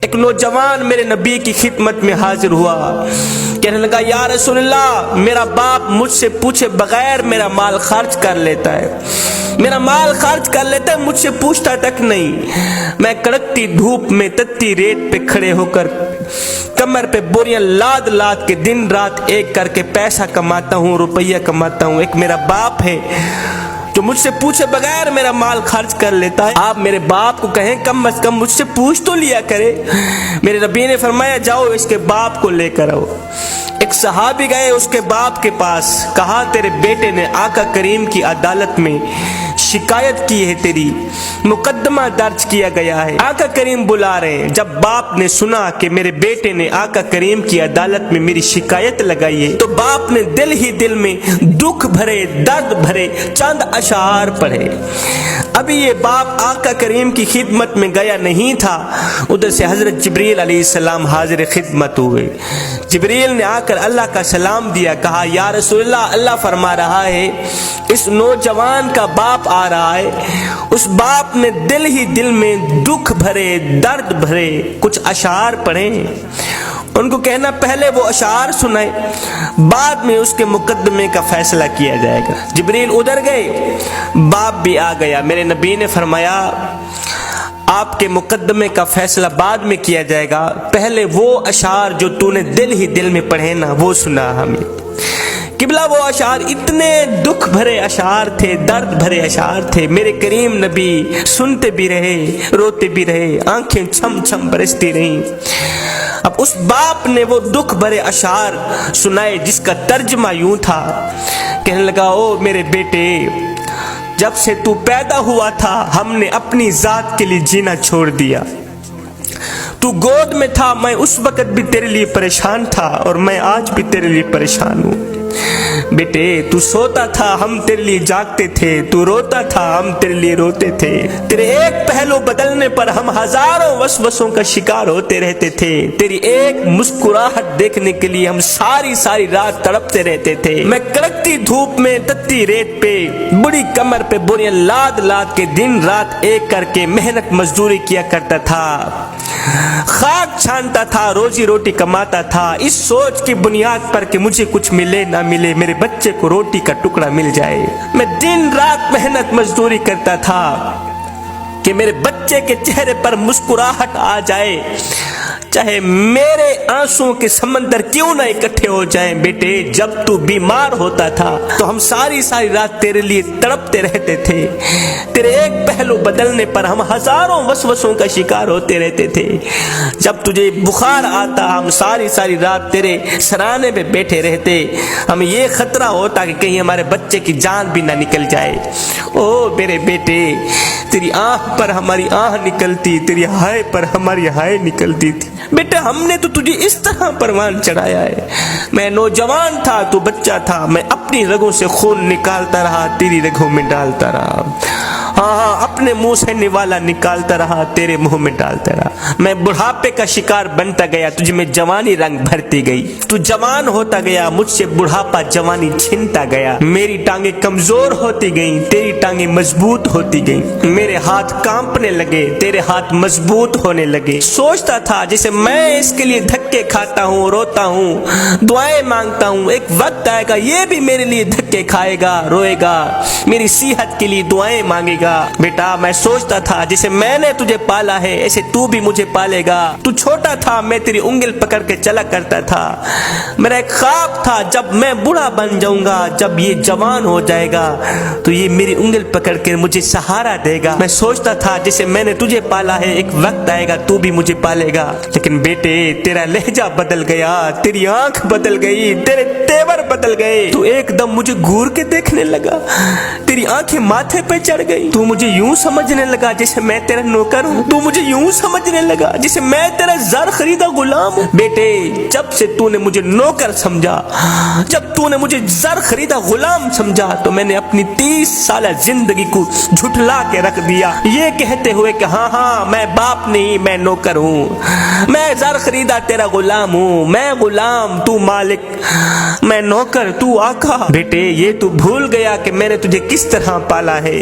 ایک نوجوان میرے نبی کی خدمت میں حاضر ہوا، کہنے لگا یا رسول اللہ، میرا باپ مجھ سے پوچھے بغیر میرا مال خرچ کر لیتا ہے، میرا مال خرچ کر لیتا ہے، مجھ سے پوچھتا تک نہیں۔ میں کڑکتی دھوپ میں تتی ریت پہ کھڑے ہو کر کمر پہ بوریاں لاد لاد کے دن رات ایک کر کے پیسہ کماتا ہوں، روپیہ کماتا ہوں۔ ایک میرا باپ ہے جو مجھ سے پوچھے بغیر میرا مال خرچ کر لیتا ہے، آپ میرے باپ کو کہیں کم از کم مجھ سے پوچھ تو لیا کرے۔ میرے نبی نے فرمایا جاؤ اس کے باپ کو لے کر آؤ۔ ایک صحابی گئے اس کے باپ کے پاس، کہا تیرے بیٹے نے آقا کریم کی عدالت میں شکایت کی ہے، تیری مقدمہ درج کیا گیا ہے، آقا کریم بلا رہے ہیں۔ جب باپ نے سنا کہ میرے بیٹے نے آقا کریم کی عدالت میں میری شکایت لگائی ہے تو باپ نے دل ہی دل میں دکھ بھرے درد بھرے چند اشعار پڑھے۔ ابھی یہ باپ آقا کریم کی خدمت میں گیا نہیں تھا، ادھر سے حضرت جبریل علیہ السلام حاضر خدمت ہوئے۔ جبریل نے آ کر اللہ کا سلام دیا، کہا یا رسول اللہ، اللہ فرما رہا ہے اس نوجوان کا باپ آ رہا ہے۔ اس باپ نے دل ہی دل میں دکھ بھرے درد بھرے کچھ اشعار پڑھے، ان کو کہنا پہلے وہ اشعار سنائے، بعد میں اس کے مقدمے کا فیصلہ کیا جائے گا۔ جبریل ادھر گئے، باپ بھی آ گیا۔ میرے نبی نے فرمایا آپ کے مقدمے کا فیصلہ بعد میں کیا جائے گا، پہلے وہ اشعار جو تو نے دل ہی دل میں پڑھے نا وہ سنا ہمیں۔ قبلہ وہ اشعار اتنے دکھ بھرے اشعار تھے، درد بھرے اشعار تھے، میرے کریم نبی سنتے بھی رہے، روتے بھی رہے، آنکھیں چھم چھم برستی رہیں۔ اب اس باپ نے وہ دکھ بھرے اشعار سنائے جس کا ترجمہ یوں تھا، کہنے لگا او میرے بیٹے، جب سے تو پیدا ہوا تھا ہم نے اپنی ذات کے لیے جینا چھوڑ دیا۔ تو گود میں تھا میں اس وقت بھی تیرے لیے پریشان تھا اور میں آج بھی تیرے لیے پریشان ہوں۔ بیٹے تو سوتا تھا ہم تیرے لیے جاگتے تھے، تو روتا تھا ہم تیرے لیے روتے تھے، تیرے ایک پہلو بدلنے پر ہم ہزاروں وسوسوں کا شکار ہوتے رہتے تھے، تیری ایک مسکراہٹ دیکھنے کے لیے ہم ساری رات تڑپتے رہتے تھے۔ میں کڑکتی دھوپ میں تتی ریت پہ بڑی کمر پہ بوریاں لاد لاد کے دن رات ایک کر کے محنت مزدوری کیا کرتا تھا، خاک چھانتا تھا، روزی روٹی کماتا تھا، اس سوچ کی بنیاد پر کہ مجھے کچھ ملے نہ ملے میرے بچے کو روٹی کا ٹکڑا مل جائے۔ میں دن رات محنت مزدوری کرتا تھا کہ میرے بچے کے چہرے پر مسکراہٹ آ جائے، چاہے میرے آنسوں کے سمندر کیوں نہ اکٹھے ہو جائیں۔ بیٹے جب تو بیمار ہوتا تھا تو ہم ساری رات تیرے لیے تڑپتے رہتے تھے، تیرے ایک پہلو بدلنے پر ہم ہزاروں وسوسوں کا شکار ہوتے رہتے تھے، جب تجھے بخار آتا ہم ساری رات تیرے سرانے پہ بیٹھے رہتے، ہمیں یہ خطرہ ہوتا کہ کہیں ہمارے بچے کی جان بھی نہ نکل جائے۔ او میرے بیٹے، تیری آنکھ پر ہماری آنکھ نکلتی، تیری ہائے پر ہماری ہائے نکلتی تھی۔ بیٹا ہم نے تو تجھے اس طرح پروان چڑھایا ہے، میں نوجوان تھا تو بچہ تھا، میں اپنی رگوں سے خون نکالتا رہا، تیری رگوں میں ڈالتا رہا، ہاں اپنے منہ سے نوالا نکالتا رہا، تیرے منہ میں ڈالتا رہا۔ میں بڑھاپے کا شکار بنتا گیا، تجھ میں جوانی رنگ بھرتی گئی، تو جوان ہوتا گیا، مجھ سے بڑھاپا جوانی چھنتا گیا، میری ٹانگیں کمزور ہوتی گئیں، تیری ٹانگیں مضبوط ہوتی گئیں، میرے ہاتھ کانپنے لگے، تیرے ہاتھ مضبوط ہونے لگے۔ سوچتا تھا جیسے میں اس کے لیے دھکے کھاتا ہوں، روتا ہوں، دعائیں مانگتا ہوں، ایک وقت آئے گا یہ بھی میرے لیے دھکے کھائے گا، روئے گا، میری صحت کے لیے دعائیں مانگے گا۔ بیٹا میں سوچتا تھا جیسے میں نے تجھے پالا ہے ایسے تو بھی مجھے پالے گا، تو چھوٹا تھا میں تیری انگل پکڑ کے چلا کرتا تھا، میرا ایک خواب تھا جب میں بوڑھا بن جاؤں گا، جب یہ جوان ہو جائے گا تو یہ میری انگل پکڑ کے مجھے سہارا دے گا۔ میں سوچتا تھا جیسے میں نے تجھے پالا ہے ایک وقت آئے گا تو بھی مجھے پالے گا، لیکن بیٹے تیرا لہجہ بدل گیا، تیری آنکھ بدل گئی، تیرے تیور بدل گئے، تو ایک دم مجھے گور کے دیکھنے لگا، تیری آنکھیں ماتھے پہ چڑھ گئی، تو مجھے یوں سمجھنے لگا جیسے میں تیرا نوکر ہوں، تو مجھے یوں سمجھنے لگا جیسے میں تیرا زر خریدا غلام ہوں۔ بیٹے جب سے تو نے مجھے نوکر سمجھا، جب تو نے مجھے زر خریدا غلام سمجھا تو میں نے اپنی 30 سالہ زندگی کو جھٹلا کے رکھ دیا، یہ کہتے ہوئے کہ ہاں میں باپ نہیں میں نوکر ہوں، میں زر خریدا تیرا غلام ہوں، میں غلام تو مالک، میں نوکر تو آقا۔ بیٹے یہ تو بھول گیا کہ میں نے تجھے کس طرح پالا ہے،